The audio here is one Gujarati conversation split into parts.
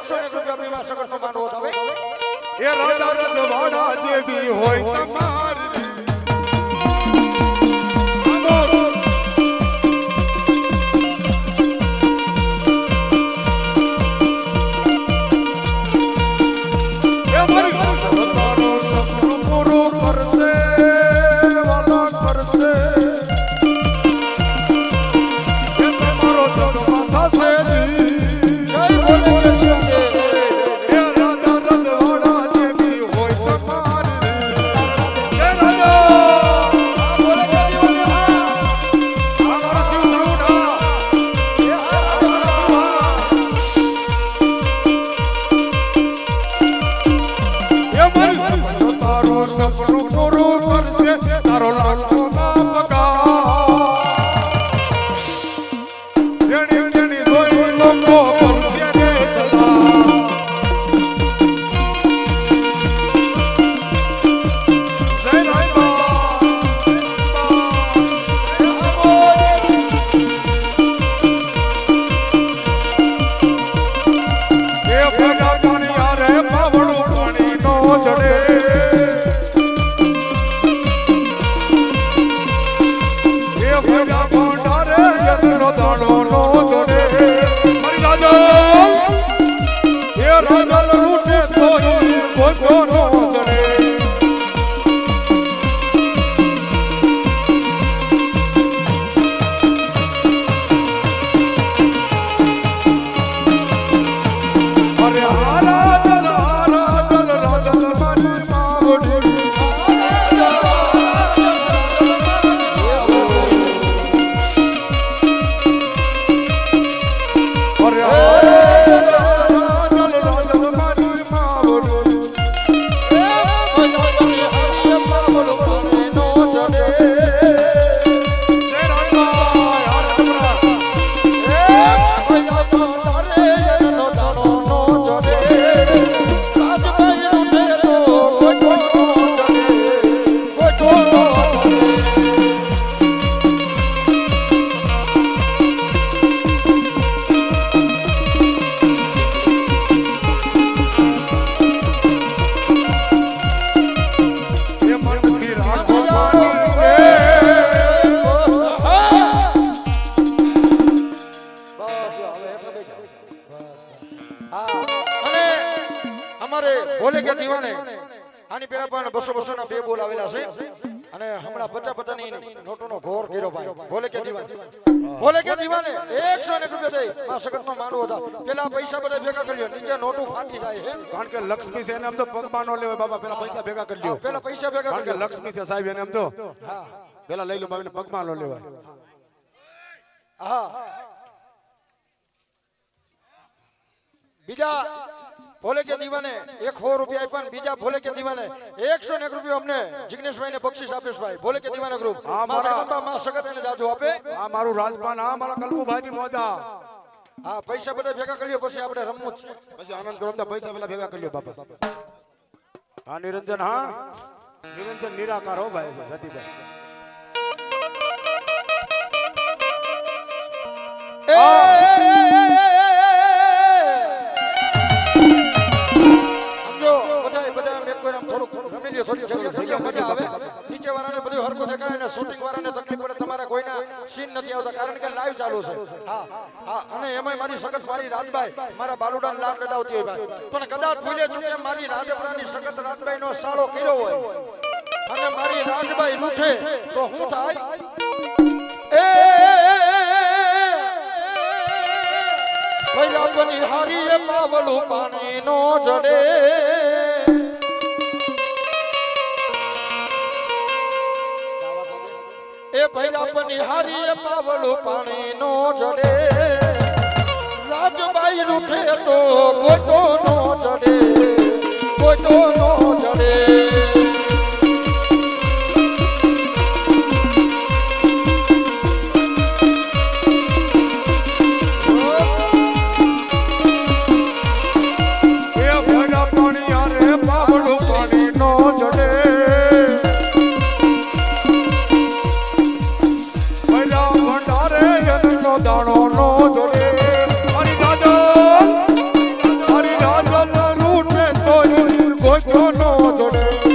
101 રૂપિયા સગતનો માંડવો થાવે એ રાજા રજવાડા જેવી હોય તમારી ભોલે કે દીવાને આની પેલા પણ 200 ના બે બોલ આવેલા છે અને હમણાં 50 ની નોટોનો ઘોર કર્યો ભાઈ ભોલે કે દીવાને 101 રૂપિયા દઈ આ સગતનો માંડવો હતા પેલા પૈસા બધા ભેગા કર્યો નીચે નોટો ફાટી જાય છે કારણ કે લક્ષ્મી છે એને આમ તો પગમાં નો લેવાય બાબા પેલા પૈસા ભેગા કરી લ્યો પેલા પૈસા ભેગા કારણ કે લક્ષ્મી છે સાહેબ એને આમ તો હા પેલા લઈ લો બાબીને પગમાં નો લેવાય હા બીજા ભોલે કે દીવાને 100 રૂપિયા આપ્યા બીજા ભોલે કે દીવાને 101 રૂપિયા અમને જિગ્નેશભાઈ ને બક્ષિસ આપેશ ભાઈ ભોલે કે દીવાના ગ્રુપ મારા માં સગત એને જાજો આપે આ મારું રાજપાન આ મારા કલ્પુભાઈ ની મોજા હા પૈસા બધા ભેગા કર્યો પછી આપણે રમવું છે પછી આનંદ કરો પૈસા પેલા ભેગા કર્યો બાપા હા નિરંજન હા નિરંજન નિરાકાર હો ભાઈ રતિભાઈ નીચે વાળાને બધું હરકો દેખાય ને શૂટિંગ વાળાને તકલીફ પડે તમારા કોઈના સીન નથી આવતા કારણ કે લાઈવ ચાલુ છે હા હા અને એમાંય મારી સગત મારી રાજભાઈ મારા બાલુડાને લાડ લડાવતી હોય ભાઈ પણ કદાચ ભૂલે ચૂકે મારી રાજપરાની સગત રાજભાઈ નો સાળો કર્યો હોય અને મારી રાજભાઈ રૂઠે તો હું થાય એ ભૈયા બની હારી પાવલું પાણી નો જડે એ ભૈરા પનિહારી પાવલું પાણી નો જડે રાજબાઈ રૂઠે તો ગોતો નો જડે ગોતો નો જડે નો જોડે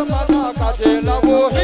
માના કાજે લાવો હે